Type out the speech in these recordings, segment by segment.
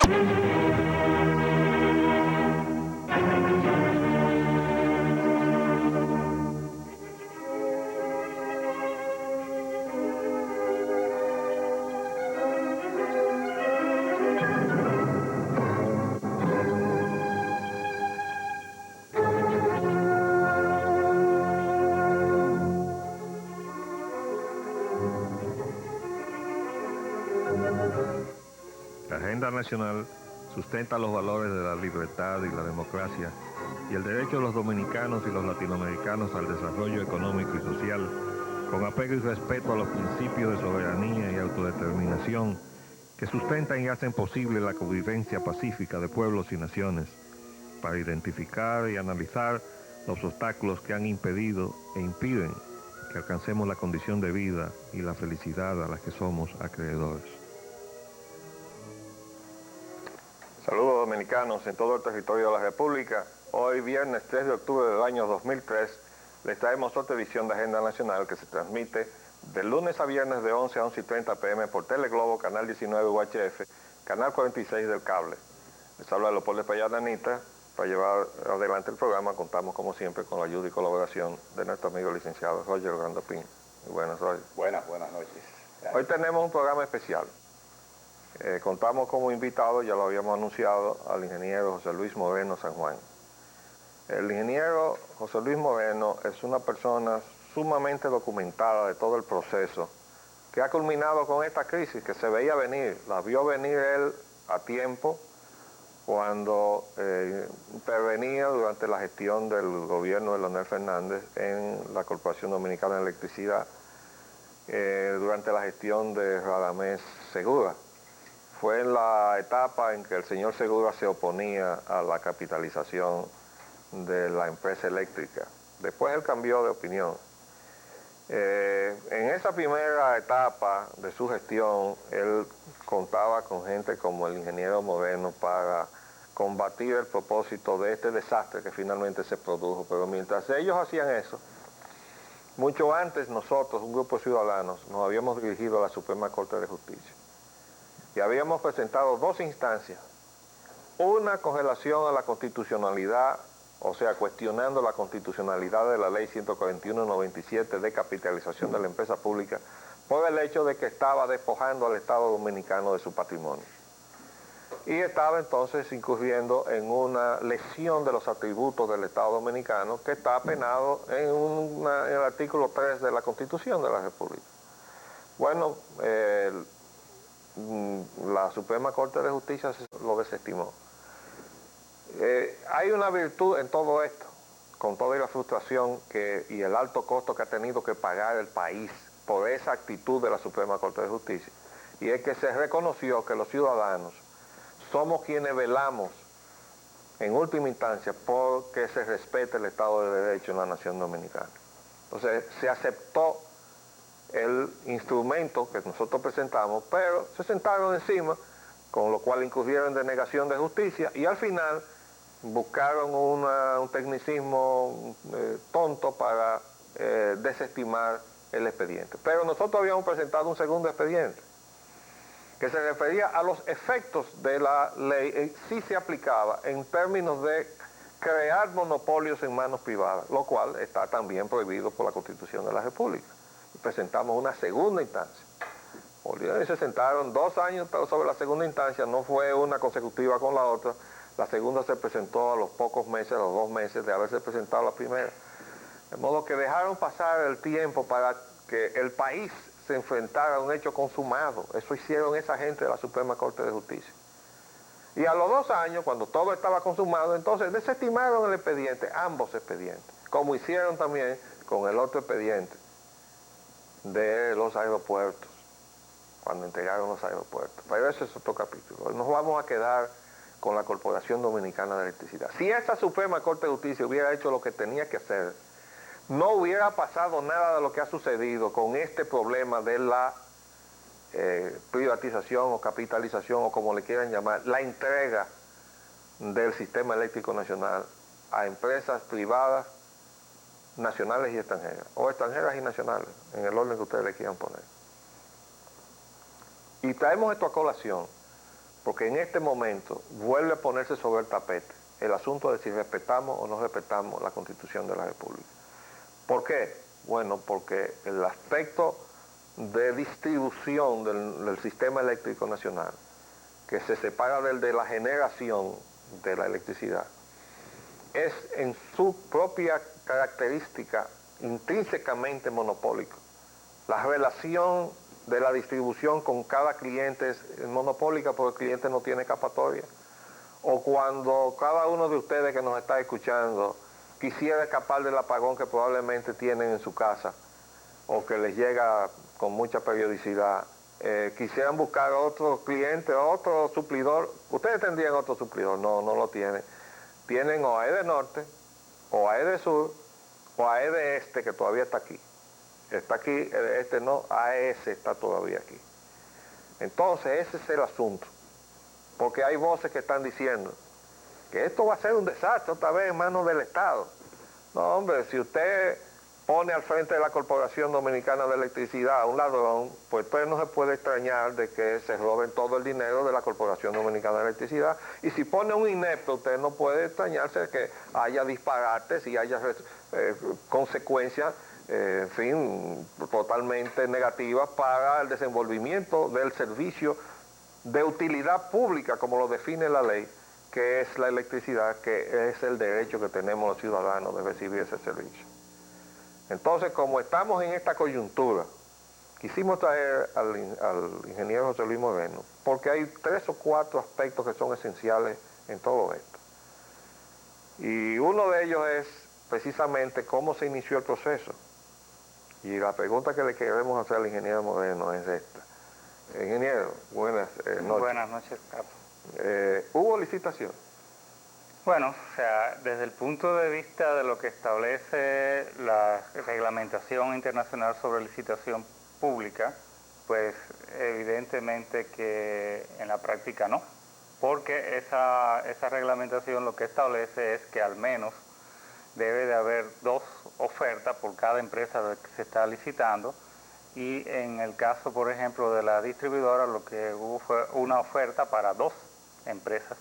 La agenda nacional sustenta los valores de la libertad y la democracia y el derecho de los dominicanos y los latinoamericanos al desarrollo económico y social, con apego y respeto a los principios de soberanía y autodeterminación que sustentan y hacen posible la convivencia pacífica de pueblos y naciones, para identificar y analizar los obstáculos que han impedido e impiden que alcancemos la condición de vida y la felicidad a las que somos acreedores. Saludos dominicanos en todo el territorio de la República. Hoy, viernes 3 de octubre del año 2003, les traemos otra edición de Agenda Nacional que se transmite de lunes a viernes de 11 a 11:30 p.m. por Teleglobo, Canal 19 UHF, Canal 46 del cable. Les habla Leopoldo Espaillat Anita. Para llevar adelante el programa contamos como siempre con la ayuda y colaboración de nuestro amigo licenciado Roger Grandopín. Muy buenas, Roger. Buenas noches. Gracias. Hoy tenemos un programa especial. Contamos como invitado, ya lo habíamos anunciado, al ingeniero José Luis Moreno San Juan. El ingeniero José Luis Moreno es una persona sumamente documentada de todo el proceso que ha culminado con esta crisis que se veía venir, la vio venir él a tiempo cuando intervenía durante la gestión del gobierno de Leonel Fernández en la Corporación Dominicana de Electricidad, durante la gestión de Radamés Segura. Fue en la etapa en que el señor Segura se oponía a la capitalización de la empresa eléctrica. Después él cambió de opinión. En esa primera etapa de su gestión, él contaba con gente como el ingeniero Moreno para combatir el propósito de este desastre que finalmente se produjo. Pero mientras ellos hacían eso, mucho antes nosotros, un grupo de ciudadanos, nos habíamos dirigido a la Suprema Corte de Justicia y habíamos presentado dos instancias, una con relación a la constitucionalidad, o sea, cuestionando la constitucionalidad de la ley 141/97 de capitalización de la empresa pública por el hecho de que estaba despojando al Estado Dominicano de su patrimonio. Y estaba entonces incurriendo en una lesión de los atributos del Estado Dominicano que está penado en el artículo 3 de la Constitución de la República. Bueno, la Suprema Corte de Justicia lo desestimó. Hay una virtud en todo esto, con toda la frustración y el alto costo que ha tenido que pagar el país por esa actitud de la Suprema Corte de Justicia, y es que se reconoció que los ciudadanos somos quienes velamos en última instancia por que se respete el Estado de Derecho en la nación dominicana. Entonces se aceptó el instrumento que nosotros presentamos, pero se sentaron encima, con lo cual incurrieron en denegación de justicia y al final buscaron un tecnicismo tonto para desestimar el expediente. Pero nosotros habíamos presentado un segundo expediente que se refería a los efectos de la ley, si se aplicaba en términos de crear monopolios en manos privadas, lo cual está también prohibido por la Constitución de la República. Y presentamos una segunda instancia. Y se sentaron 2 años sobre la segunda instancia, no fue una consecutiva con la otra. La segunda se presentó a los pocos meses, a los 2 meses de haberse presentado la primera. De modo que dejaron pasar el tiempo para que el país se enfrentara a un hecho consumado. Eso hicieron esa gente de la Suprema Corte de Justicia. Y a los 2 años, cuando todo estaba consumado, entonces desestimaron el expediente, ambos expedientes, como hicieron también con el otro expediente de los aeropuertos, cuando entregaron los aeropuertos. Pero ese es otro capítulo. Hoy nos vamos a quedar con la Corporación Dominicana de Electricidad. Si esa Suprema Corte de Justicia hubiera hecho lo que tenía que hacer, no hubiera pasado nada de lo que ha sucedido con este problema de la privatización o capitalización, o como le quieran llamar, la entrega del sistema eléctrico nacional a empresas privadas, nacionales y extranjeras, o extranjeras y nacionales, en el orden que ustedes le quieran poner. Y traemos esto a colación porque en este momento vuelve a ponerse sobre el tapete el asunto de si respetamos o no respetamos la Constitución de la República. ¿Por qué? Bueno, porque el aspecto de distribución del sistema eléctrico nacional, que se separa del de la generación de la electricidad, es en su propia característica intrínsecamente monopólico. La relación de la distribución con cada cliente es monopólica porque el cliente no tiene escapatoria. O cuando cada uno de ustedes que nos está escuchando quisiera escapar del apagón que probablemente tienen en su casa o que les llega con mucha periodicidad, quisieran buscar otro cliente, otro suplidor, ustedes tendrían otro suplidor, no lo tienen. Tienen o AEDE Norte, o AEDE Sur, o AEDE Este, que todavía está aquí. Está aquí, este no, AES está todavía aquí. Entonces ese es el asunto. Porque hay voces que están diciendo que esto va a ser un desastre otra vez en manos del Estado. No, hombre, si usted pone al frente de la Corporación Dominicana de Electricidad a un ladrón, pues usted no se puede extrañar de que se roben todo el dinero de la Corporación Dominicana de Electricidad. Y si pone un inepto, usted no puede extrañarse de que haya disparates y haya consecuencias, en fin, totalmente negativas para el desenvolvimiento del servicio de utilidad pública, como lo define la ley, que es la electricidad, que es el derecho que tenemos los ciudadanos de recibir ese servicio. Entonces, como estamos en esta coyuntura, quisimos traer al ingeniero José Luis Moreno, porque hay 3 o 4 aspectos que son esenciales en todo esto. Y uno de ellos es precisamente cómo se inició el proceso. Y la pregunta que le queremos hacer al ingeniero Moreno es esta. Ingeniero, buenas noches. Buenas noches, Carlos. ¿Hubo licitación? Bueno, o sea, desde el punto de vista de lo que establece la reglamentación internacional sobre licitación pública, pues evidentemente que en la práctica no, porque esa reglamentación lo que establece es que al menos debe de haber 2 ofertas por cada empresa que se está licitando. Y en el caso, por ejemplo, de la distribuidora, lo que hubo fue una oferta para 2 empresas,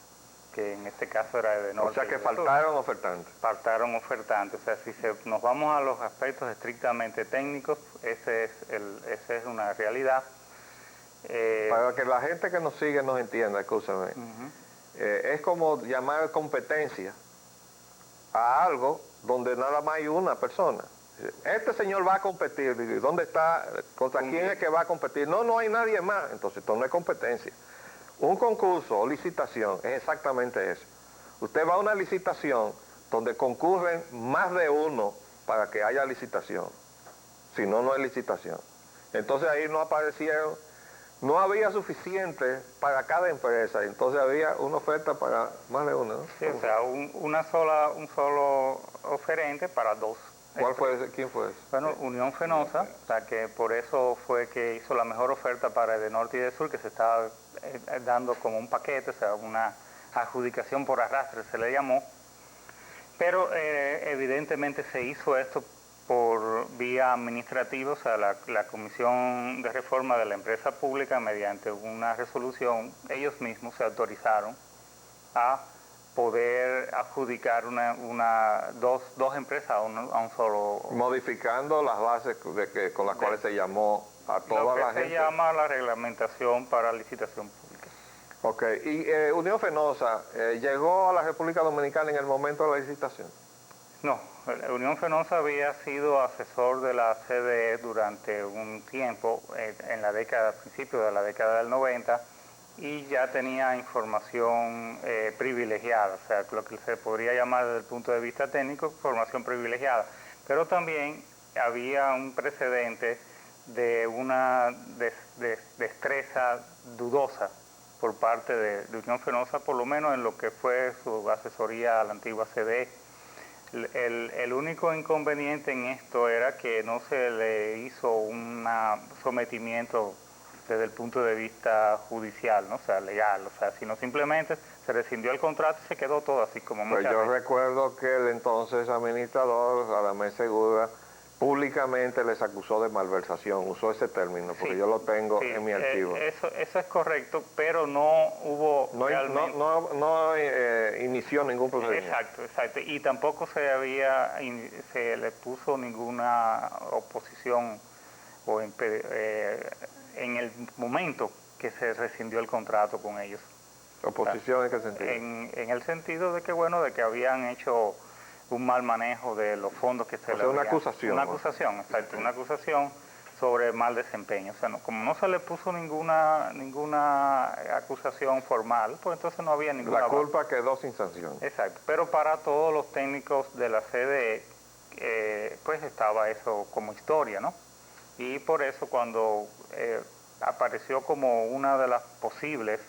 que en este caso era de Norte. O sea que faltaron ofertantes. Faltaron ofertantes. O sea, si nos vamos a los aspectos estrictamente técnicos, esa es una realidad. Para que la gente que nos sigue nos entienda, escúchame, es como llamar competencia a algo donde nada más hay una persona. Este señor va a competir, ¿dónde está? ¿Contra quién es que va a competir? No hay nadie más, entonces esto no es competencia. Un concurso o licitación es exactamente eso. Usted va a una licitación donde concurren más de uno para que haya licitación, si no, no hay licitación. Entonces ahí no había suficiente para cada empresa, entonces había una oferta para más de uno, ¿no? Sí, o sea, un solo oferente para 2. ¿Quién fue ese? Bueno, Unión Fenosa, o sea que por eso fue que hizo la mejor oferta para el de Norte y de Sur, que se estaba dando como un paquete, o sea, una adjudicación por arrastre se le llamó, pero evidentemente se hizo esto por vía administrativa, o sea, la Comisión de Reforma de la Empresa Pública, mediante una resolución, ellos mismos se autorizaron a poder adjudicar dos empresas a un solo... Modificando las bases con las cuales se llamó a toda la gente. Lo que se llama la reglamentación para licitación pública. Ok, y Unión Fenosa, ¿llegó a la República Dominicana en el momento de la licitación? No, Unión Fenosa había sido asesor de la CDE durante un tiempo, a principios de la década del 90, y ya tenía información privilegiada, o sea, lo que se podría llamar desde el punto de vista técnico, información privilegiada. Pero también había un precedente de una destreza dudosa por parte de Unión Fenosa, por lo menos en lo que fue su asesoría a la antigua CDE. El único inconveniente en esto era que no se le hizo un sometimiento desde el punto de vista judicial, ¿no? O sea, legal, o sea, sino simplemente se rescindió el contrato y se quedó todo así como Pues yo recuerdo que el entonces administrador, Radamés Segura, públicamente les acusó de malversación, usó ese término, porque yo lo tengo en mi archivo. Eso es correcto, pero no hubo realmente... No inició ningún procedimiento. Exacto, y tampoco se le puso ninguna oposición o en el momento que se rescindió el contrato con ellos. ¿Oposición en qué sentido? En el sentido de que, bueno, de que habían hecho un mal manejo de los fondos que se le una acusación. Una acusación, exacto, una acusación sobre mal desempeño. O sea, como no se le puso ninguna acusación formal, pues entonces no había ninguna... La culpa quedó sin sanción. Exacto, pero para todos los técnicos de la CDE, pues estaba eso como historia, ¿no? Y por eso cuando apareció como una de las posibles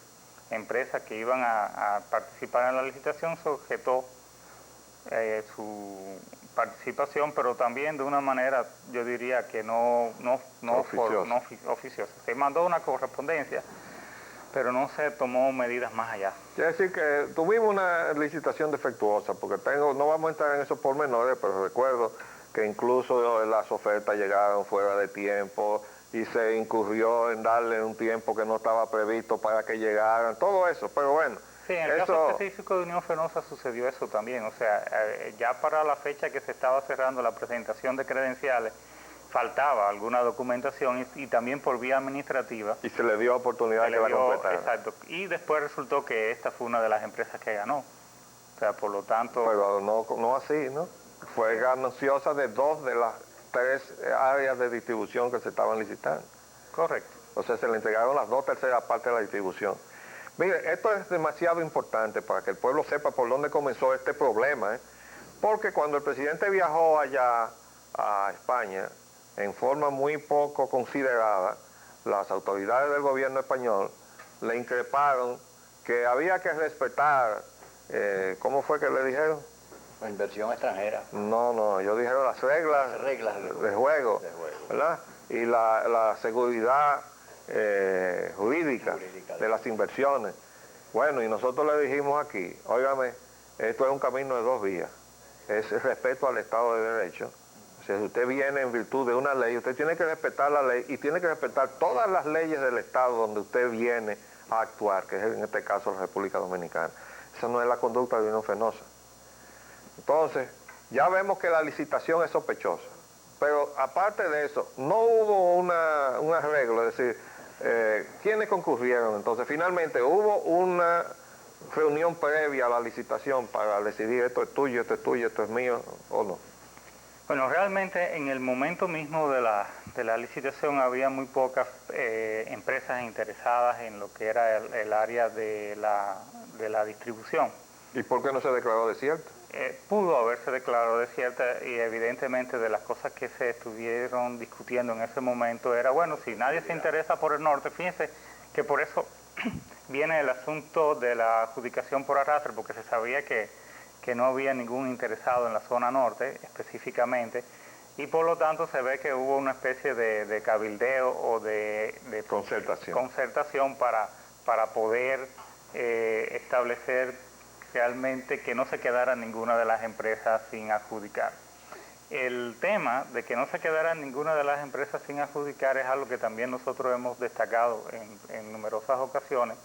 empresas que iban a participar en la licitación, se objetó su participación, pero también de una manera, yo diría que no oficiosa. Se mandó una correspondencia, pero no se tomó medidas más allá. Quiere decir que tuvimos una licitación defectuosa, porque no vamos a entrar en esos pormenores, pero recuerdo que incluso las ofertas llegaron fuera de tiempo y se incurrió en darle un tiempo que no estaba previsto para que llegaran, todo eso, pero bueno. Sí, en el caso específico de Unión Fenosa sucedió eso también, o sea, ya para la fecha que se estaba cerrando la presentación de credenciales, faltaba alguna documentación y también por vía administrativa. Y se le dio oportunidad que la completara. Exacto, y después resultó que esta fue una de las empresas que ganó, o sea, por lo tanto... Pero no así, ¿no? Fue gananciosa de 2 de las 3 áreas de distribución que se estaban licitando. Correcto. O sea, se le entregaron las 2/3 partes de la distribución. Mire, esto es demasiado importante para que el pueblo sepa por dónde comenzó este problema, porque cuando el presidente viajó allá a España, en forma muy poco considerada, las autoridades del gobierno español le increparon que había que respetar, ¿cómo fue que le dijeron? La inversión extranjera. No, ellos dijeron las reglas de juego, ¿verdad? Y la seguridad jurídica de las inversiones. Bueno, y nosotros le dijimos aquí, óigame, esto es un camino de 2 vías, es el respeto al Estado de Derecho. O sea, si usted viene en virtud de una ley, usted tiene que respetar la ley y tiene que respetar todas las leyes del Estado donde usted viene a actuar, que es en este caso la República Dominicana. Esa no es la conducta de Unión Fenosa. Entonces, ya vemos que la licitación es sospechosa, pero aparte de eso, no hubo un arreglo, es decir, ¿quiénes concurrieron? Entonces, finalmente, ¿hubo una reunión previa a la licitación para decidir esto es tuyo, esto es tuyo, esto es mío, o no? Bueno, realmente en el momento mismo de la licitación había muy pocas empresas interesadas en lo que era el área de la distribución. ¿Y por qué no se declaró desierto? Pudo haberse declarado desierta y evidentemente de las cosas que se estuvieron discutiendo en ese momento era, bueno, si nadie se interesa por el norte, fíjense que por eso viene el asunto de la adjudicación por arrastre, porque se sabía que no había ningún interesado en la zona norte específicamente, y por lo tanto se ve que hubo una especie de cabildeo o de concertación para poder establecer realmente que no se quedara ninguna de las empresas sin adjudicar. El tema de que no se quedara ninguna de las empresas sin adjudicar es algo que también nosotros hemos destacado en numerosas ocasiones,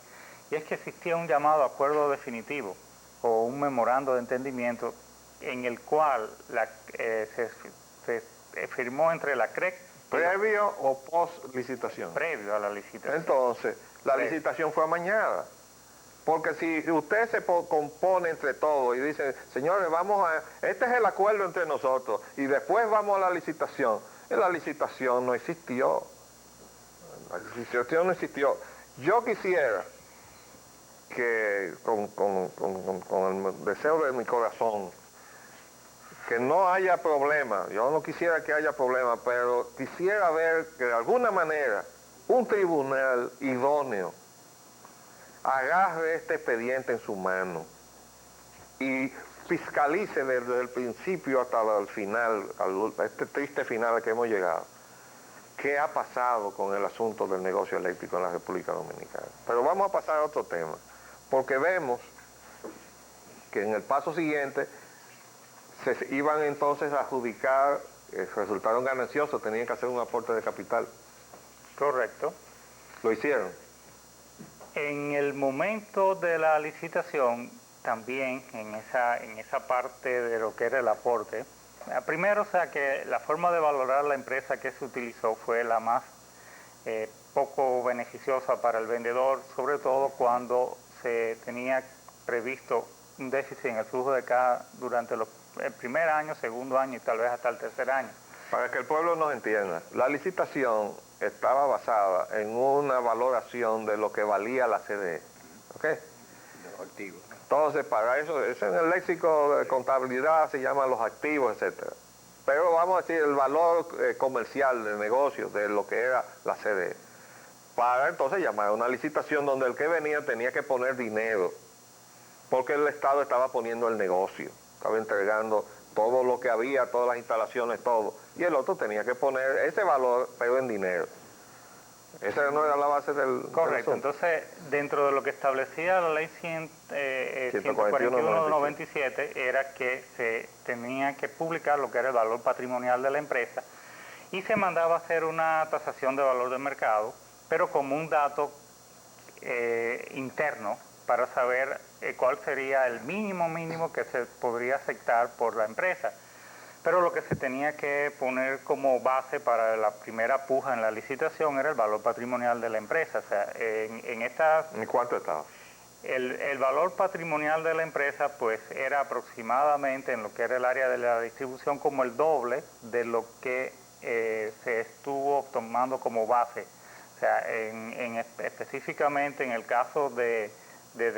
y es que existía un llamado acuerdo definitivo o un memorando de entendimiento en el cual se firmó entre la CREC... ¿Previo o post licitación? Previo a la licitación. Entonces, la licitación fue amañada. Porque si usted se compone entre todos y dice, señores, este es el acuerdo entre nosotros, y después vamos a la licitación no existió. La licitación no existió. Yo quisiera que, con el deseo de mi corazón, que no haya problema. Yo no quisiera que haya problema, pero quisiera ver que de alguna manera un tribunal idóneo agarre este expediente en su mano y fiscalice desde el principio hasta el final, a este triste final al que hemos llegado, qué ha pasado con el asunto del negocio eléctrico en la República Dominicana. Pero vamos a pasar a otro tema, porque vemos que en el paso siguiente se iban entonces a adjudicar resultaron gananciosos, tenían que hacer un aporte de capital. Correcto. ¿Lo hicieron? En el momento de la licitación, también en esa parte de lo que era el aporte, primero, o sea, que la forma de valorar la empresa que se utilizó fue la más poco beneficiosa para el vendedor, sobre todo cuando se tenía previsto un déficit en el flujo de caja durante el primer año, segundo año y tal vez hasta el tercer año. Para que el pueblo nos entienda, la licitación estaba basada en una valoración de lo que valía la CDE. ¿Ok? De los activos. Entonces, para eso en el léxico de contabilidad se llaman los activos, etcétera. Pero vamos a decir el valor comercial de negocio de lo que era la CDE. Para entonces llamar a una licitación donde el que venía tenía que poner dinero, porque el Estado estaba poniendo el negocio, estaba entregando todo lo que había, todas las instalaciones, todo. Y el otro tenía que poner ese valor, pero en dinero. Esa no era la base del... Correcto. Entonces, dentro de lo que establecía la ley 141 de 97, era que se tenía que publicar lo que era el valor patrimonial de la empresa y se mandaba a hacer una tasación de valor de mercado, pero como un dato interno para saber cuál sería el mínimo que se podría aceptar por la empresa. Pero lo que se tenía que poner como base para la primera puja en la licitación era el valor patrimonial de la empresa. O sea, ¿En cuánto estaba? El valor patrimonial de la empresa pues era aproximadamente en lo que era el área de la distribución como el doble de lo que se estuvo tomando como base. O sea, específicamente en el caso de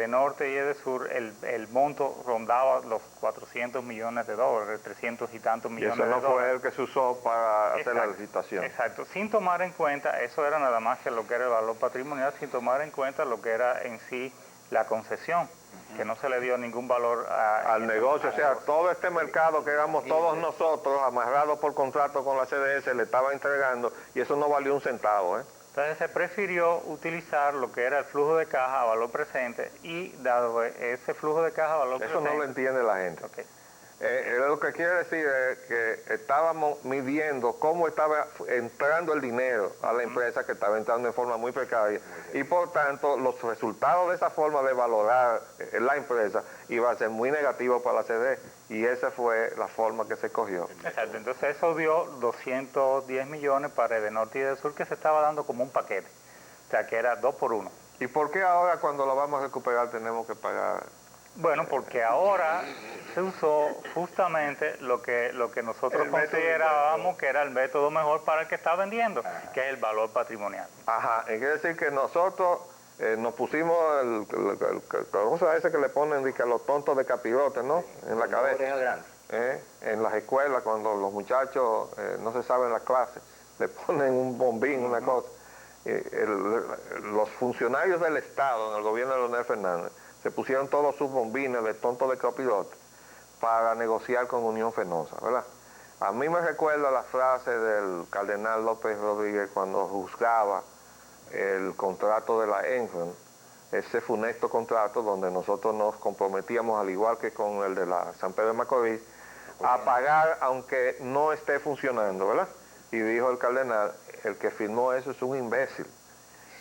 Norte y de Sur, el monto rondaba los 400 millones de dólares, 300 y tantos millones de dólares. Y eso no fue el que se usó para hacer la licitación. Exacto, sin tomar en cuenta, eso era nada más que lo que era el valor patrimonial, sin tomar en cuenta lo que era en sí la concesión, que no se le dio ningún valor al negocio. O sea, todo este mercado que éramos todos nosotros, amarrados por contrato con la CDS, le estaba entregando, y eso no valió un centavo, ¿eh? Entonces se prefirió utilizar lo que era el flujo de caja a valor presente y dado ese flujo de caja a valor presente... Eso no lo entiende la gente. Okay. Lo que quiere decir es que estábamos midiendo cómo estaba entrando el dinero a la empresa, que estaba entrando en forma muy precaria, y por tanto los resultados de esa forma de valorar la empresa iba a ser muy negativo para la CD, y esa fue la forma que se cogió. Exacto, entonces eso dio 210 millones para Edenorte y Edesur, que se estaba dando como un paquete, o sea que era 2 por 1. ¿Y por qué ahora cuando lo vamos a recuperar tenemos que pagar? Bueno, porque ahora se usó justamente lo que nosotros considerábamos que era el método mejor para el que está vendiendo, que es el valor patrimonial. Ajá, quiere decir que nosotros nos pusimos cosa ese que le ponen a los tontos de capirote, ¿no? En la cabeza. En las escuelas, cuando los muchachos no se saben las clases, le ponen un bombín, una cosa. Los funcionarios del Estado, en el gobierno de Leonel Fernández, se pusieron todos sus bombines de tonto de copilote para negociar con Unión Fenosa, ¿verdad? A mí me recuerda la frase del cardenal López Rodríguez cuando juzgaba el contrato de la Enron, ese funesto contrato donde nosotros nos comprometíamos, al igual que con el de la San Pedro de Macorís, a pagar aunque no esté funcionando, ¿verdad? Y dijo el cardenal, el que firmó eso es un imbécil.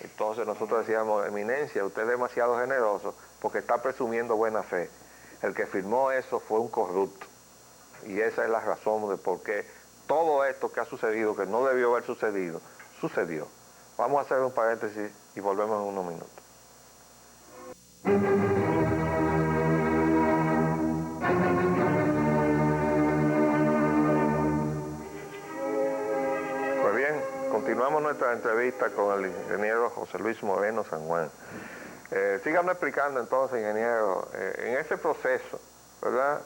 Entonces nosotros decíamos, eminencia, usted es demasiado generoso porque está presumiendo buena fe. El que firmó eso fue un corrupto. Y esa es la razón de por qué todo esto que ha sucedido, que no debió haber sucedido, sucedió. Vamos a hacer un paréntesis y volvemos en unos minutos. Pues bien, continuamos nuestra entrevista con el ingeniero José Luis Moreno San Juan. Síganme explicando entonces, ingeniero, en ese proceso, ¿verdad?,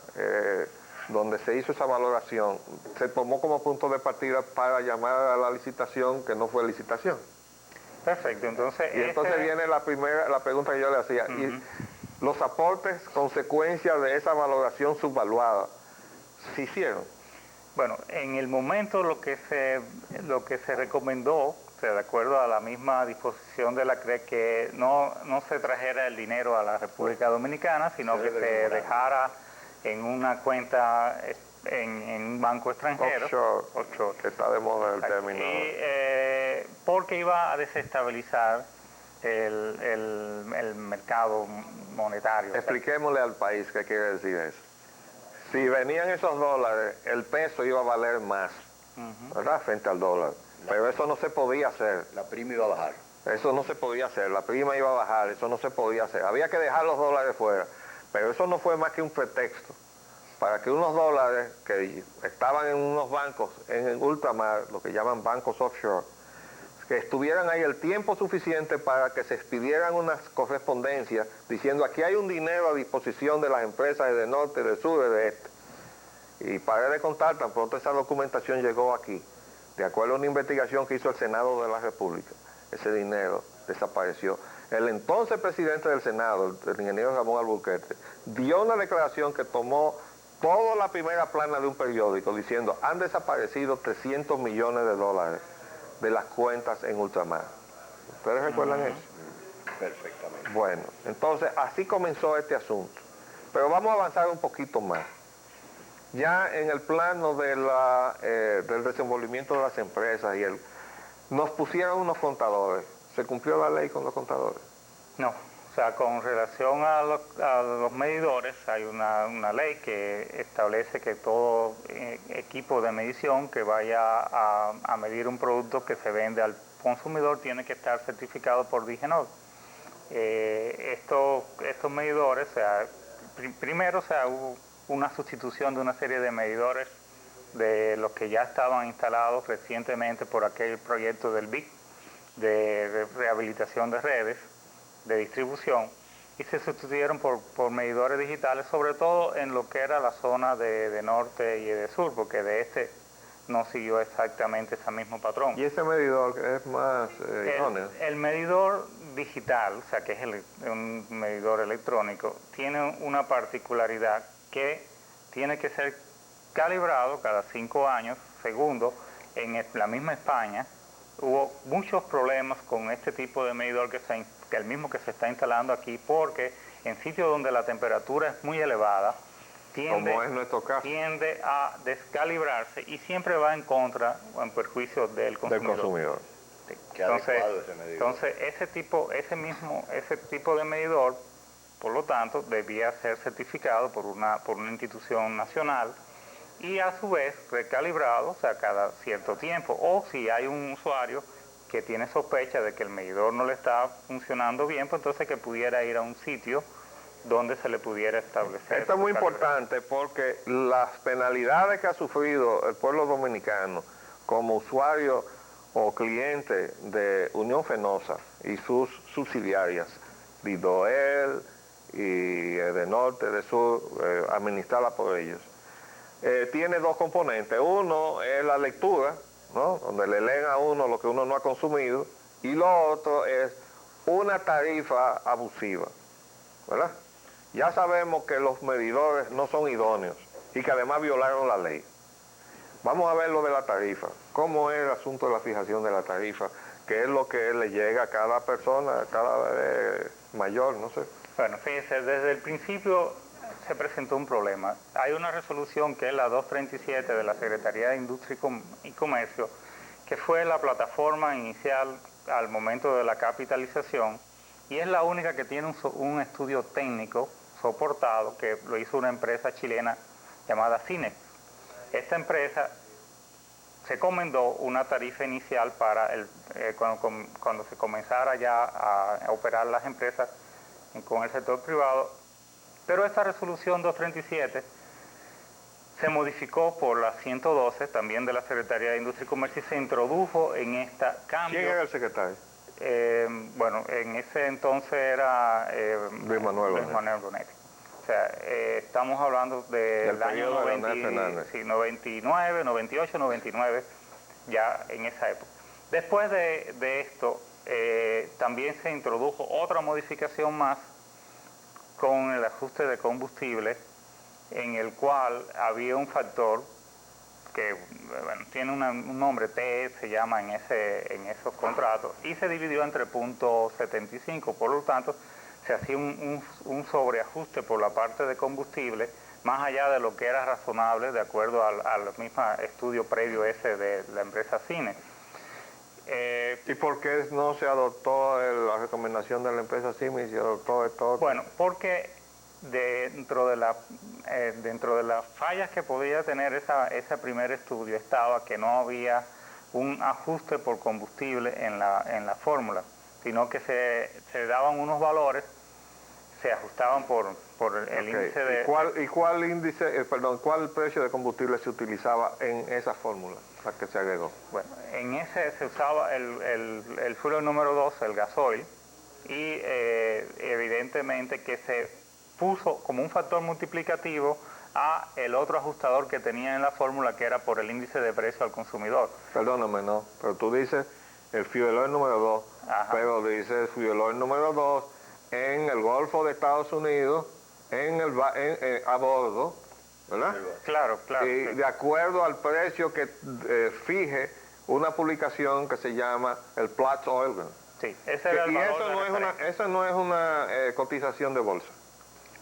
donde se hizo esa valoración, se tomó como punto de partida para llamar a la licitación, que no fue licitación. Perfecto, entonces... Y entonces viene la pregunta que yo le hacía, y los aportes, consecuencia de esa valoración subvaluada, ¿se hicieron? Bueno, en el momento lo que se recomendó, de acuerdo a la misma disposición de la CRE, que no se trajera el dinero a la República Dominicana, sino que se dejara en una cuenta en un banco extranjero. Offshore, que está de moda el término. Porque iba a desestabilizar el mercado monetario. Expliquémosle al país qué quiere decir eso. Si venían esos dólares, el peso iba a valer más, ¿verdad? Frente al dólar. Pero eso no se podía hacer. La prima iba a bajar. Eso no se podía hacer, la prima iba a bajar, eso no se podía hacer. Había que dejar los dólares fuera. Pero eso no fue más que un pretexto para que unos dólares que estaban en unos bancos en ultramar, lo que llaman bancos offshore, que estuvieran ahí el tiempo suficiente para que se expidieran unas correspondencias diciendo aquí hay un dinero a disposición de las empresas de norte, de sur, de este. Y para de contar, tan pronto esa documentación llegó aquí, de acuerdo a una investigación que hizo el Senado de la República, ese dinero desapareció. El entonces presidente del Senado, el ingeniero Ramón Alburquerque, dio una declaración que tomó toda la primera plana de un periódico diciendo han desaparecido 300 millones de dólares de las cuentas en ultramar. ¿Ustedes recuerdan eso? Perfectamente. Bueno, entonces así comenzó este asunto. Pero vamos a avanzar un poquito más. Ya en el plano de del desenvolvimiento de las empresas nos pusieron unos contadores. ¿Se cumplió la ley con los contadores? No, o sea, con relación a los medidores, hay una ley que establece que todo equipo de medición que vaya a medir un producto que se vende al consumidor tiene que estar certificado por DIGENOR. Estos medidores, o sea, primero, o sea, hubo una sustitución de una serie de medidores de los que ya estaban instalados recientemente por aquel proyecto del BIC, de rehabilitación de redes, de distribución, y se sustituyeron por medidores digitales, sobre todo en lo que era la zona de norte y de sur, porque de este no siguió exactamente ese mismo patrón. ¿Y ese medidor es más idóneo? El medidor digital, o sea, que es un medidor electrónico, tiene una particularidad que tiene que ser calibrado cada 5 años. Segundo, en la misma España hubo muchos problemas con este tipo de medidor que el mismo que se está instalando aquí, porque en sitios donde la temperatura es muy elevada, como es nuestro caso, tiende a descalibrarse y siempre va en contra o en perjuicio del consumidor. Entonces ese tipo de medidor, por lo tanto, debía ser certificado por una institución nacional y a su vez recalibrado, o sea, cada cierto tiempo, o si hay un usuario que tiene sospecha de que el medidor no le está funcionando bien, pues entonces que pudiera ir a un sitio donde se le pudiera establecer. Esto es muy importante porque las penalidades que ha sufrido el pueblo dominicano como usuario o cliente de Unión Fenosa y sus subsidiarias, Didoel y de norte, de sur, administrada por ellos, tiene dos componentes. Uno es la lectura, ¿no?, donde le leen a uno lo que uno no ha consumido, y lo otro es una tarifa abusiva, ¿verdad? Ya sabemos que los medidores no son idóneos y que además violaron la ley. Vamos a ver lo de la tarifa. ¿Cómo es el asunto de la fijación de la tarifa? ¿Qué es lo que le llega a cada persona, a cada mayor? No sé. Bueno, fíjense, desde el principio se presentó un problema. Hay una resolución que es la 237 de la Secretaría de Industria y Comercio, que fue la plataforma inicial al momento de la capitalización, y es la única que tiene un estudio técnico soportado, que lo hizo una empresa chilena llamada Cinex. Esta empresa se comendó una tarifa inicial para cuando se comenzara ya a operar las empresas con el sector privado, pero esta resolución 237 se modificó por la 112, también de la Secretaría de Industria y Comercio, y se introdujo en esta cambio. ¿Quién era el secretario? Bueno, en ese entonces era Luis Manuel Brunetti. O sea, estamos hablando del año 99, 98, 99, ya en esa época. Después de esto, también se introdujo otra modificación más con el ajuste de combustible, en el cual había un factor que tiene un nombre, T se llama en esos contratos, y se dividió entre .75, por lo tanto se hacía un sobreajuste por la parte de combustible, más allá de lo que era razonable, de acuerdo al mismo estudio previo ese de la empresa Cine. ¿Y por qué no se adoptó la recomendación de la empresa Cine y se adoptó esto? Bueno, porque dentro de las fallas que podía tener ese primer estudio estaba que no había un ajuste por combustible en la fórmula, sino que se daban unos valores, se ajustaban por el índice de... ¿Cuál precio de combustible se utilizaba en esa fórmula, la que se agregó? Bueno, en ese se usaba el fuel número 2, el gasoil, y evidentemente que se puso como un factor multiplicativo a el otro ajustador que tenía en la fórmula, que era por el índice de precio al consumidor. Perdóname, no, pero tú dices el fuel oil número 2, Ajá. pero dices fuel oil número 2 en el Golfo de Estados Unidos, a bordo, ¿verdad? Claro. Y Sí. de acuerdo al precio que fije una publicación que se llama el Platts Oil Gun. Sí, ese era el Y valor eso de no referencia. eso no es una cotización de bolsa.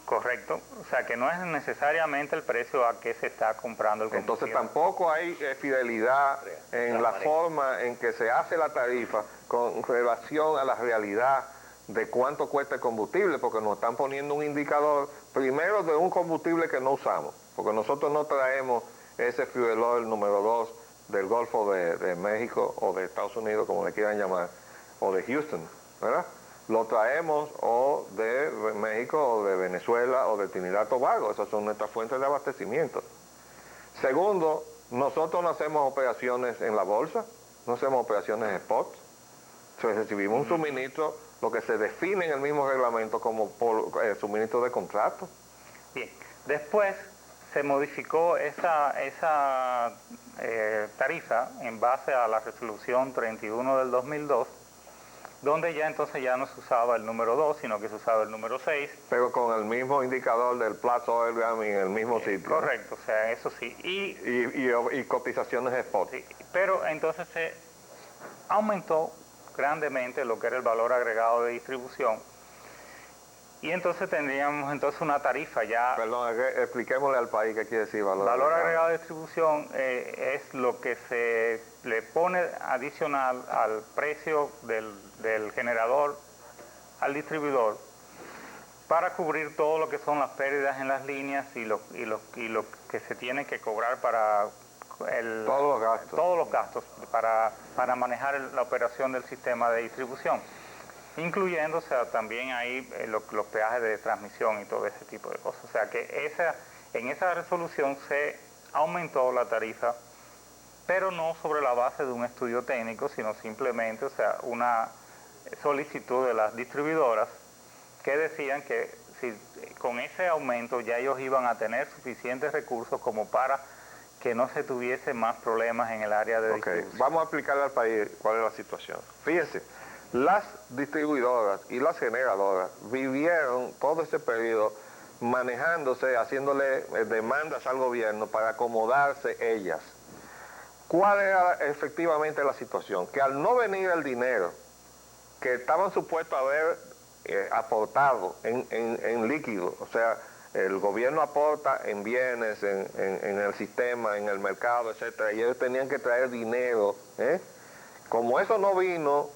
Correcto, o sea que no es necesariamente el precio a que se está comprando el combustible. Entonces tampoco hay fidelidad en la forma en que se hace la tarifa con relación a la realidad de cuánto cuesta el combustible, porque nos están poniendo un indicador primero de un combustible que no usamos, porque nosotros no traemos ese fuel oil número 2 del Golfo de México o de Estados Unidos, como le quieran llamar, o de Houston, ¿verdad? Lo traemos o de México o de Venezuela o de Trinidad y Tobago. Esas son nuestras fuentes de abastecimiento. Segundo, nosotros no hacemos operaciones en la bolsa, no hacemos operaciones spot. Entonces recibimos un suministro, lo que se define en el mismo reglamento como por suministro de contrato. Bien, después se modificó esa tarifa en base a la resolución 31 del 2002, donde ya entonces ya no se usaba el número 2, sino que se usaba el número 6. Pero con el mismo indicador del Platts Oil Gun en el mismo sitio. Correcto, o sea, eso sí. Y cotizaciones spot. Sí, pero entonces se aumentó grandemente lo que era el valor agregado de distribución, y entonces tendríamos una tarifa ya. Perdón, expliquémosle al país qué quiere decir Valor agregado de distribución es lo que se le pone adicional al precio del generador al distribuidor para cubrir todo lo que son las pérdidas en las líneas y lo que se tiene que cobrar para todos los gastos para manejar la operación del sistema de distribución, incluyéndose también ahí los peajes de transmisión y todo ese tipo de cosas. O sea que en esa resolución se aumentó la tarifa, pero no sobre la base de un estudio técnico, sino simplemente, o sea, una solicitud de las distribuidoras que decían que con ese aumento ya ellos iban a tener suficientes recursos como para que no se tuviese más problemas en el área de distribución. Vamos a explicarle al país cuál es la situación. Fíjense, las distribuidoras y las generadoras vivieron todo ese periodo manejándose, haciéndole demandas al gobierno para acomodarse ellas. ¿Cuál era efectivamente la situación? Que al no venir el dinero que estaban supuestos a haber aportado en líquido, o sea, el gobierno aporta en bienes, en el sistema, en el mercado, etcétera, y ellos tenían que traer dinero. Como eso no vino,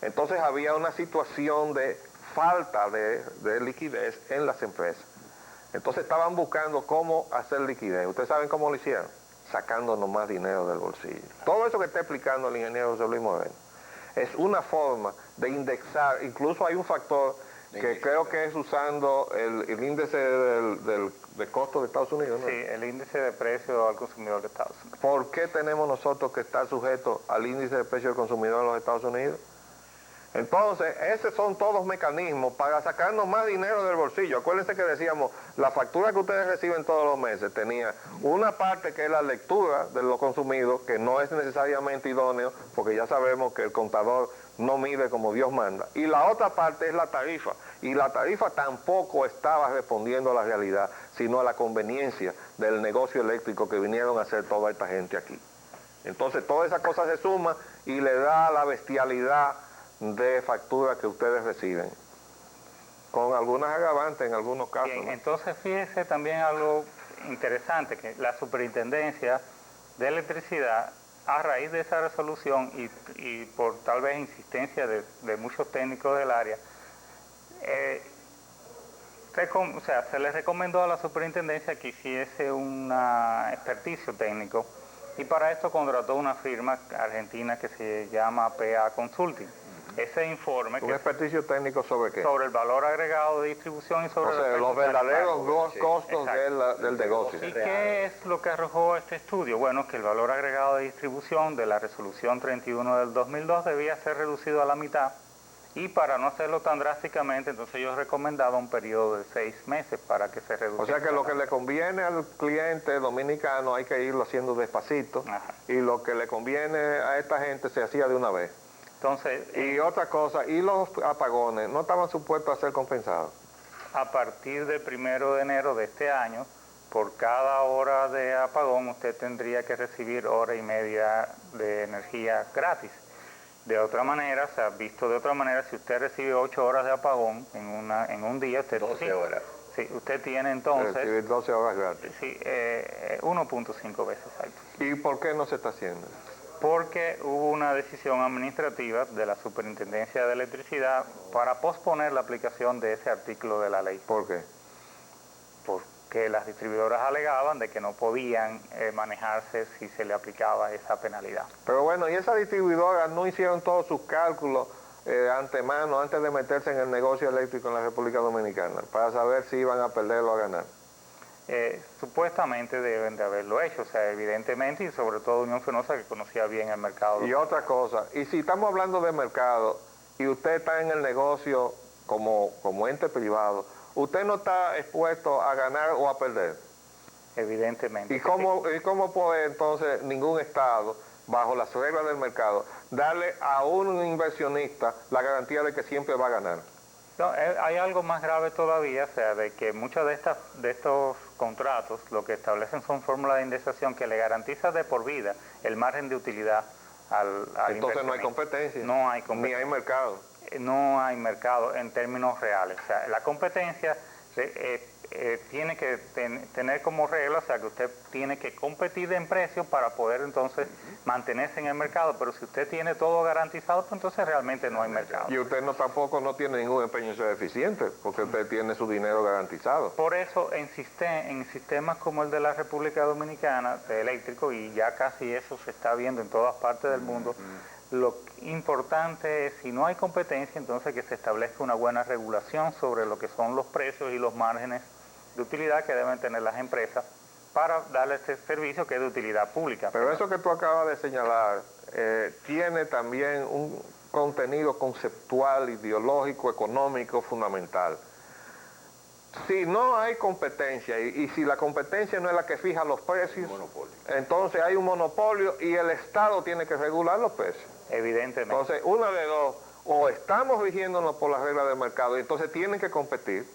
entonces había una situación de falta de liquidez en las empresas. Entonces estaban buscando cómo hacer liquidez. ¿Ustedes saben cómo lo hicieron? Sacándonos más dinero del bolsillo. Todo eso que está explicando el ingeniero José Luis Moreno es una forma de indexar. Incluso hay un factor que creo que es usando el índice de costo de Estados Unidos, ¿no? Sí, el índice de precio al consumidor de Estados Unidos. ¿Por qué tenemos nosotros que estar sujetos al índice de precio del consumidor en los Estados Unidos? Entonces, esos son todos mecanismos para sacarnos más dinero del bolsillo. Acuérdense que decíamos, la factura que ustedes reciben todos los meses tenía una parte que es la lectura de lo consumido, que no es necesariamente idóneo, porque ya sabemos que el contador no mide como Dios manda. Y la otra parte es la tarifa. Y la tarifa tampoco estaba respondiendo a la realidad, sino a la conveniencia del negocio eléctrico que vinieron a hacer toda esta gente aquí. Entonces, toda esa cosa se suma y le da la bestialidad de factura que ustedes reciben. con algunas agravantes en algunos casos. Bien, ¿no? entonces fíjese también algo interesante, que la Superintendencia de Electricidad, a raíz de esa resolución y por tal vez insistencia de muchos técnicos del área, se le recomendó a la superintendencia que hiciese un experticio técnico y para esto contrató una firma argentina que se llama PA Consulting. Ese informe... ¿Un experticio técnico sobre qué? Sobre el valor agregado de distribución y sobre... O sea, los verdaderos costos del negocio. ¿Y qué es lo que arrojó este estudio? Bueno, que el valor agregado de distribución de la resolución 31 del 2002 debía ser reducido a la mitad. Y para no hacerlo tan drásticamente, entonces yo recomendaba un periodo de 6 meses para que se reduzca. O sea que lo que le conviene al cliente dominicano hay que irlo haciendo despacito. Ajá. Y lo que le conviene a esta gente se hacía de una vez. Entonces, Y otra cosa, y los apagones no estaban supuestos a ser compensados. a partir del 1 de enero de este año, por cada hora de apagón usted tendría que recibir 1.5 horas de energía gratis. De otra manera, o sea, visto de otra manera, si usted recibe 8 horas de apagón en un día, usted... 12 horas. Sí, usted tiene entonces... Recibir 12 horas gratis. Sí, 1.5 veces alto. ¿Y por qué no se está haciendo? Porque hubo una decisión administrativa de la Superintendencia de Electricidad para posponer la aplicación de ese artículo de la ley. ¿Por qué? Porque las distribuidoras alegaban de que no podían manejarse si se le aplicaba esa penalidad. Pero bueno, y esas distribuidoras no hicieron todos sus cálculos antemano, antes de meterse en el negocio eléctrico en la República Dominicana, para saber si iban a perder o a ganar. Supuestamente deben de haberlo hecho, o sea, evidentemente, y sobre todo Unión Fenosa, que conocía bien el mercado. Y otra cosa, y si estamos hablando de mercado, y usted está en el negocio como ente privado, usted no está expuesto a ganar o a perder. Evidentemente. ¿Y cómo puede entonces ningún Estado, bajo las reglas del mercado, darle a un inversionista la garantía de que siempre va a ganar? No, hay algo más grave todavía, o sea, de que muchos de estos contratos lo que establecen son fórmulas de indexación que le garantiza de por vida el margen de utilidad al Entonces no hay competencia. No hay competencia. Ni hay mercado. No hay mercado en términos reales. O sea, la competencia tiene que tener como regla, o sea, que usted tiene que competir en precios para poder entonces mantenerse en el mercado, pero si usted tiene todo garantizado, pues entonces realmente no hay mercado. Y usted tampoco no tiene ningún empeño en ser eficiente, porque usted tiene su dinero garantizado. Por eso en sistemas como el de la República Dominicana, de eléctrico, y ya casi eso se está viendo en todas partes del mundo, lo importante es, si no hay competencia, entonces que se establezca una buena regulación sobre lo que son los precios y los márgenes de utilidad que deben tener las empresas para darle este servicio que es de utilidad pública. Pero eso que tú acabas de señalar tiene también un contenido conceptual, ideológico, económico fundamental. Si no hay competencia y si la competencia no es la que fija los precios, entonces hay un monopolio y el Estado tiene que regular los precios. Evidentemente. Entonces, una de dos, o estamos rigiéndonos por las reglas del mercado y entonces tienen que competir,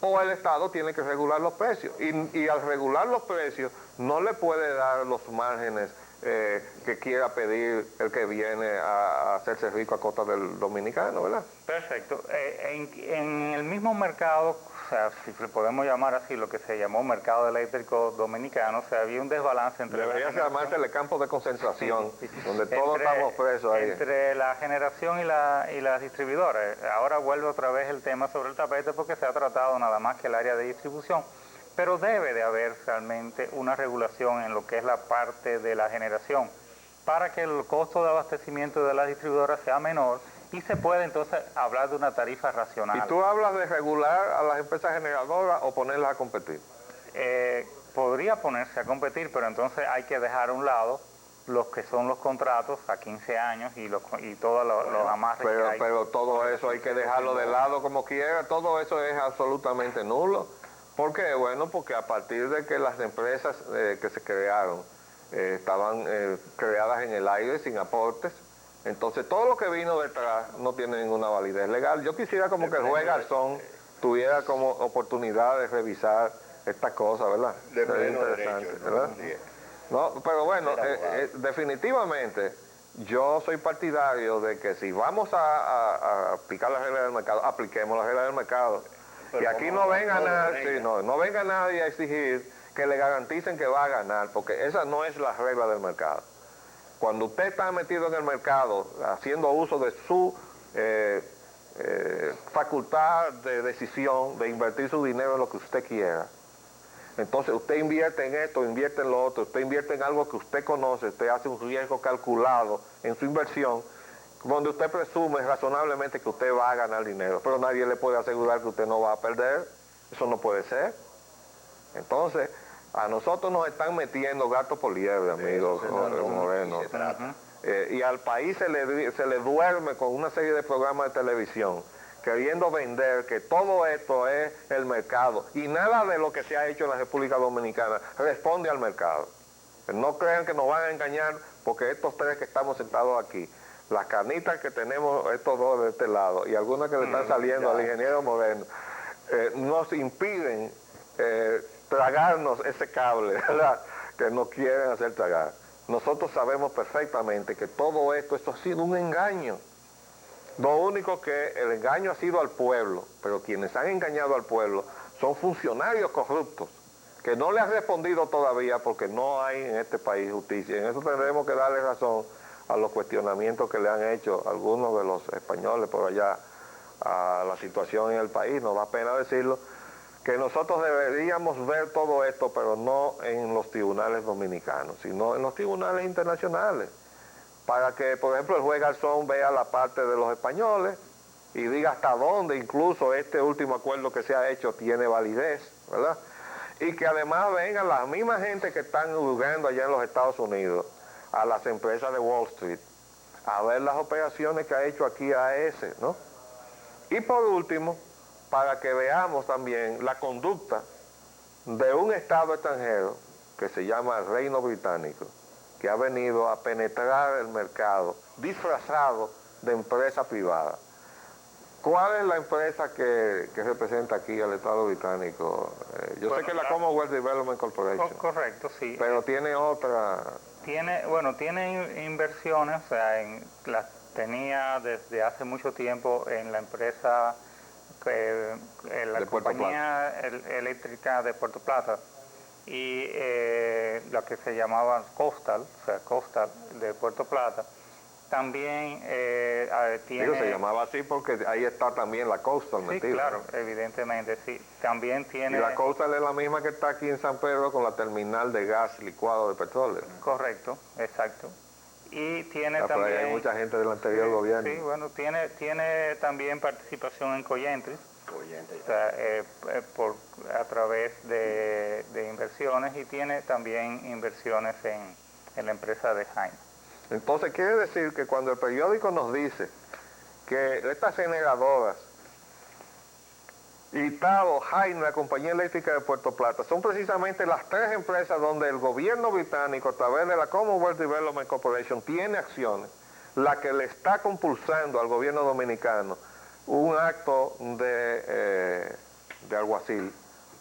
o el Estado tiene que regular los precios. Y al regular los precios no le puede dar los márgenes que quiera pedir el que viene a hacerse rico a costa del dominicano, ¿verdad? Perfecto. En el mismo mercado, o sea, si le podemos llamar así, lo que se llamó mercado eléctrico dominicano, o sea, había un desbalance entre... Debería llamarse el campo de concentración, donde todos estamos presos ahí. Entre la generación y las distribuidoras. Ahora vuelve otra vez el tema sobre el tapete porque se ha tratado nada más que el área de distribución. Pero debe de haber realmente una regulación en lo que es la parte de la generación para que el costo de abastecimiento de las distribuidoras sea menor y se puede entonces hablar de una tarifa racional. ¿Y tú hablas de regular a las empresas generadoras o ponerlas a competir? Podría ponerse a competir, pero entonces hay que dejar a un lado los que son los contratos a 15 años y todos los amarres que hay. Pero todo eso hay que dejarlo de lado como quiera, todo eso es absolutamente nulo. ¿Por qué? Bueno, porque a partir de que las empresas que se crearon estaban creadas en el aire sin aportes, entonces todo lo que vino detrás no tiene ninguna validez legal. Yo quisiera como que el juez Garzón tuviera como oportunidad de revisar estas cosas, ¿verdad? De pleno interesante, derecho, ¿verdad? Sí. No, pero bueno, definitivamente yo soy partidario de que si vamos a aplicar las reglas del mercado, apliquemos las reglas del mercado. Pero y aquí no venga nadie, no venga nadie a exigir que le garanticen que va a ganar, porque esa no es la regla del mercado. Cuando usted está metido en el mercado, haciendo uso de su facultad de decisión, de invertir su dinero en lo que usted quiera, entonces usted invierte en esto, invierte en lo otro, usted invierte en algo que usted conoce, usted hace un riesgo calculado en su inversión, donde usted presume razonablemente que usted va a ganar dinero, pero nadie le puede asegurar que usted no va a perder. Eso no puede ser. Entonces, a nosotros nos están metiendo gato por liebre, amigos Moreno. Y al país se le duerme con una serie de programas de televisión queriendo vender que todo esto es el mercado, y nada de lo que se ha hecho en la República Dominicana responde al mercado. No crean que nos van a engañar, porque estos tres que estamos sentados aquí, las canitas que tenemos estos dos de este lado y algunas que le están saliendo al ingeniero Moreno, nos impiden tragarnos ese cable, ¿verdad?, que nos quieren hacer tragar. Nosotros sabemos perfectamente que todo esto ha sido un engaño. Lo único que el engaño ha sido al pueblo, pero quienes han engañado al pueblo son funcionarios corruptos, que no le han respondido todavía porque no hay en este país justicia. En eso tendremos que darle razón a los cuestionamientos que le han hecho algunos de los españoles por allá a la situación en el país. Nos da pena decirlo, que nosotros deberíamos ver todo esto, pero no en los tribunales dominicanos, sino en los tribunales internacionales, para que, por ejemplo, el juez Garzón vea la parte de los españoles y diga hasta dónde incluso este último acuerdo que se ha hecho tiene validez, ¿verdad? Y que además vengan las mismas gente que están juzgando allá en los Estados Unidos a las empresas de Wall Street a ver las operaciones que ha hecho aquí AES, ¿no? Y por último, para que veamos también la conducta de un Estado extranjero que se llama el Reino Británico, que ha venido a penetrar el mercado disfrazado de empresa privada. ¿Cuál es la empresa que representa aquí al Estado británico? Yo sé que es la Commonwealth Development Corporation. Correcto, sí. Pero tiene otra... Tiene inversiones, o sea, las tenía desde hace mucho tiempo en la empresa, la compañía eléctrica de Puerto Plata, y la que se llamaba Coastal, o sea, Coastal de Puerto Plata. También tiene... Digo, se llamaba así porque ahí está también la Coastal metida. Sí, claro, evidentemente, sí. También tiene... Y la Coastal es la misma que está aquí en San Pedro con la terminal de gas licuado de petróleo. Correcto, exacto. Y tiene también... también... hay mucha gente del anterior gobierno. Sí, bueno, tiene también participación en Coyentris. O sea, a través de inversiones, y tiene también inversiones en la empresa de Jaime. Entonces quiere decir que cuando el periódico nos dice que estas generadoras, Itabo, Jaime, la compañía eléctrica de Puerto Plata, son precisamente las tres empresas donde el gobierno británico, a través de la Commonwealth Development Corporation, tiene acciones, la que le está compulsando al gobierno dominicano un acto de alguacil,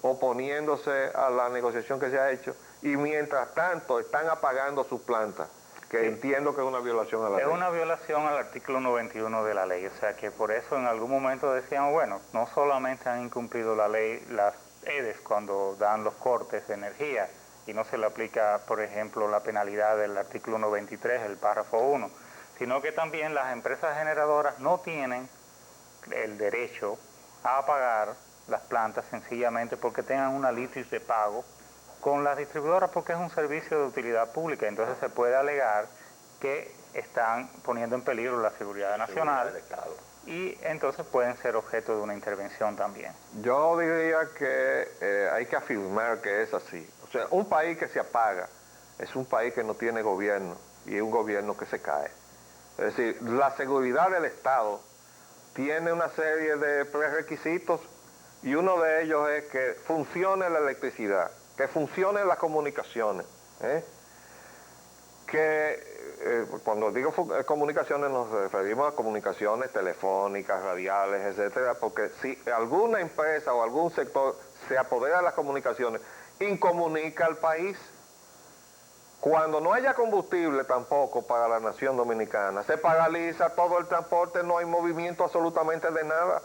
oponiéndose a la negociación que se ha hecho, y mientras tanto están apagando sus plantas, que entiendo que es una violación a la ley. Es una violación al artículo 91 de la ley, o sea que por eso en algún momento decían, bueno, no solamente han incumplido la ley las EDES cuando dan los cortes de energía y no se le aplica, por ejemplo, la penalidad del artículo 93, el párrafo 1, sino que también las empresas generadoras no tienen el derecho a apagar las plantas sencillamente porque tengan una litis de pago con las distribuidoras, porque es un servicio de utilidad pública. Entonces se puede alegar que están poniendo en peligro la seguridad nacional y entonces pueden ser objeto de una intervención también. Yo diría que hay que afirmar que es así. O sea, un país que se apaga es un país que no tiene gobierno y es un gobierno que se cae. Es decir, la seguridad del Estado tiene una serie de prerequisitos y uno de ellos es que funcione la electricidad, que funcionen las comunicaciones, cuando digo comunicaciones nos referimos a comunicaciones telefónicas, radiales, etcétera, porque si alguna empresa o algún sector se apodera de las comunicaciones, incomunica al país. Cuando no haya combustible tampoco para la nación dominicana, se paraliza todo el transporte, no hay movimiento absolutamente de nada.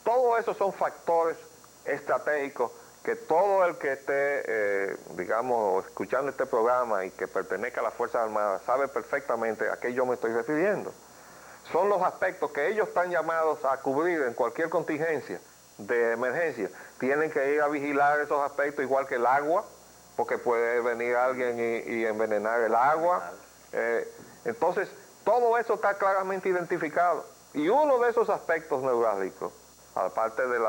Todo eso son factores estratégicos que todo el que esté, digamos, escuchando este programa y que pertenezca a las Fuerzas Armadas sabe perfectamente a qué yo me estoy refiriendo. Son los aspectos que ellos están llamados a cubrir en cualquier contingencia de emergencia. Tienen que ir a vigilar esos aspectos, igual que el agua, porque puede venir alguien y envenenar el agua. Entonces, todo eso está claramente identificado. Y uno de esos aspectos neurálgicos, aparte de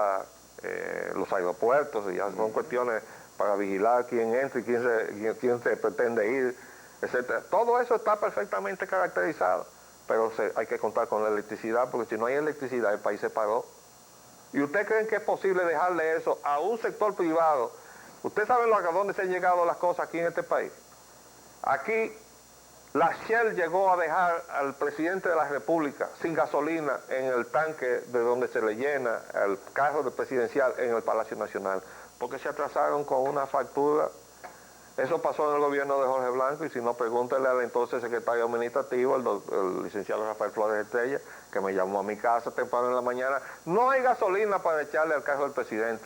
los aeropuertos, y ya son cuestiones para vigilar quién entra y quién se pretende ir, etcétera. Todo eso está perfectamente caracterizado, pero hay que contar con la electricidad, porque si no hay electricidad el país se paró. ¿Y usted cree que es posible dejarle eso a un sector privado? ¿Usted sabe a dónde se han llegado las cosas aquí en este país? Aquí la Shell llegó a dejar al presidente de la República sin gasolina en el tanque de donde se le llena el carro presidencial en el Palacio Nacional, porque se atrasaron con una factura. Eso pasó en el gobierno de Jorge Blanco, y si no, pregúntele al entonces secretario administrativo, el licenciado Rafael Flores Estrella, que me llamó a mi casa temprano en la mañana. No hay gasolina para echarle al carro del presidente.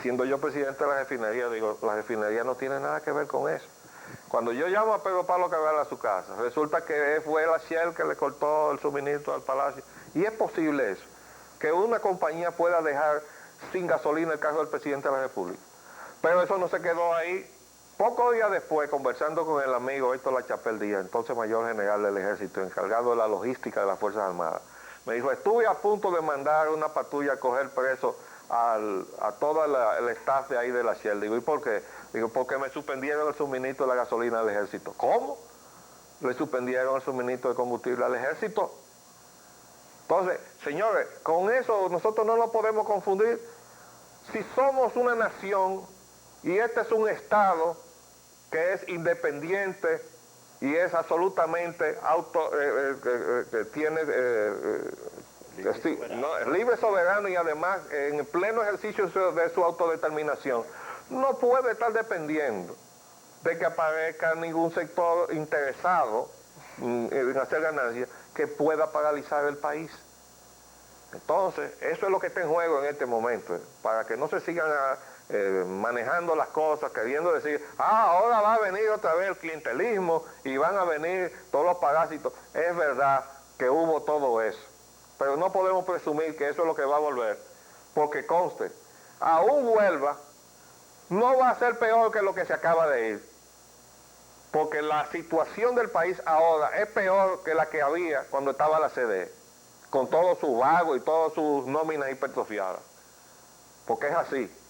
Siendo yo presidente de la refinería, digo, la refinería no tiene nada que ver con eso. Cuando yo llamo a Pedro Pablo Cabral a su casa, resulta que fue la Shell que le cortó el suministro al Palacio. Y es posible eso, que una compañía pueda dejar sin gasolina el carro del presidente de la República. Pero eso no se quedó ahí. Pocos días después, conversando con el amigo Héctor Lachapelle Díaz, entonces mayor general del ejército, encargado de la logística de las Fuerzas Armadas, me dijo, estuve a punto de mandar una patrulla a coger preso a todo el staff de ahí de la Shell. Digo, ¿y por qué? Digo, porque me suspendieron el suministro de la gasolina al ejército. ¿Cómo? Le suspendieron el suministro de combustible al ejército. Entonces, señores, con eso nosotros no nos podemos confundir. Si somos una nación y este es un estado que es independiente y es absolutamente que tiene libre, soberano, y además en pleno ejercicio de su autodeterminación, no puede estar dependiendo de que aparezca ningún sector interesado en hacer ganancias que pueda paralizar el país. Entonces, eso es lo que está en juego en este momento, para que no se sigan manejando las cosas, queriendo decir, ahora va a venir otra vez el clientelismo y van a venir todos los parásitos. Es verdad que hubo todo eso, pero no podemos presumir que eso es lo que va a volver, porque conste, aún vuelva, no va a ser peor que lo que se acaba de ir, porque la situación del país ahora es peor que la que había cuando estaba la CDE, con todos sus vagos y todas sus nóminas hipertrofiadas, porque es así.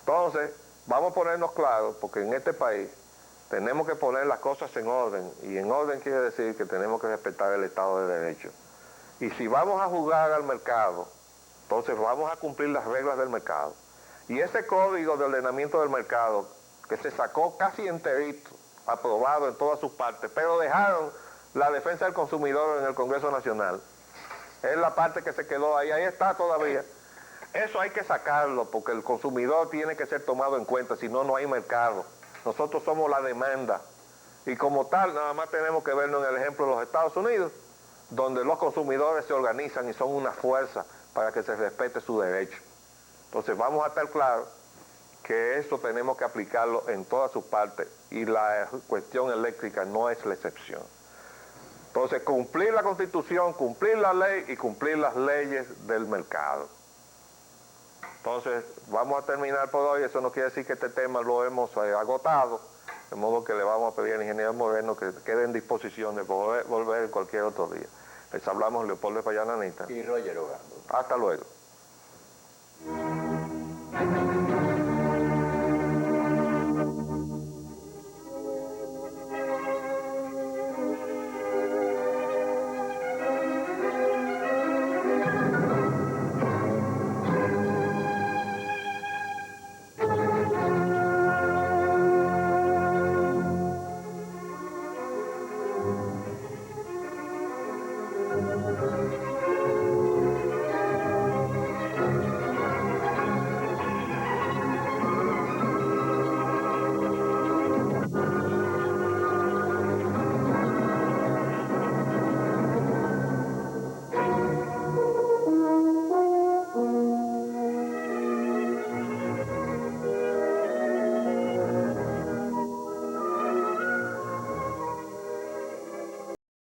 Entonces, vamos a ponernos claros, porque en este país tenemos que poner las cosas en orden, y en orden quiere decir que tenemos que respetar el Estado de Derecho. Y si vamos a jugar al mercado, entonces vamos a cumplir las reglas del mercado. Y ese código de ordenamiento del mercado, que se sacó casi enterito, aprobado en todas sus partes, pero dejaron la defensa del consumidor en el Congreso Nacional, es la parte que se quedó ahí está todavía. Eso hay que sacarlo, porque el consumidor tiene que ser tomado en cuenta, si no, no hay mercado. Nosotros somos la demanda, y como tal, nada más tenemos que vernos en el ejemplo de los Estados Unidos, donde los consumidores se organizan y son una fuerza para que se respete su derecho. Entonces vamos a estar claros que eso tenemos que aplicarlo en todas sus partes, y la cuestión eléctrica no es la excepción. Entonces, cumplir la Constitución, cumplir la ley y cumplir las leyes del mercado. Entonces, vamos a terminar por hoy. Eso no quiere decir que este tema lo hemos agotado, de modo que le vamos a pedir al ingeniero Moreno que quede en disposición de poder volver cualquier otro día. Les hablamos Leopoldo Payananita y Roger Ogando. Hasta luego.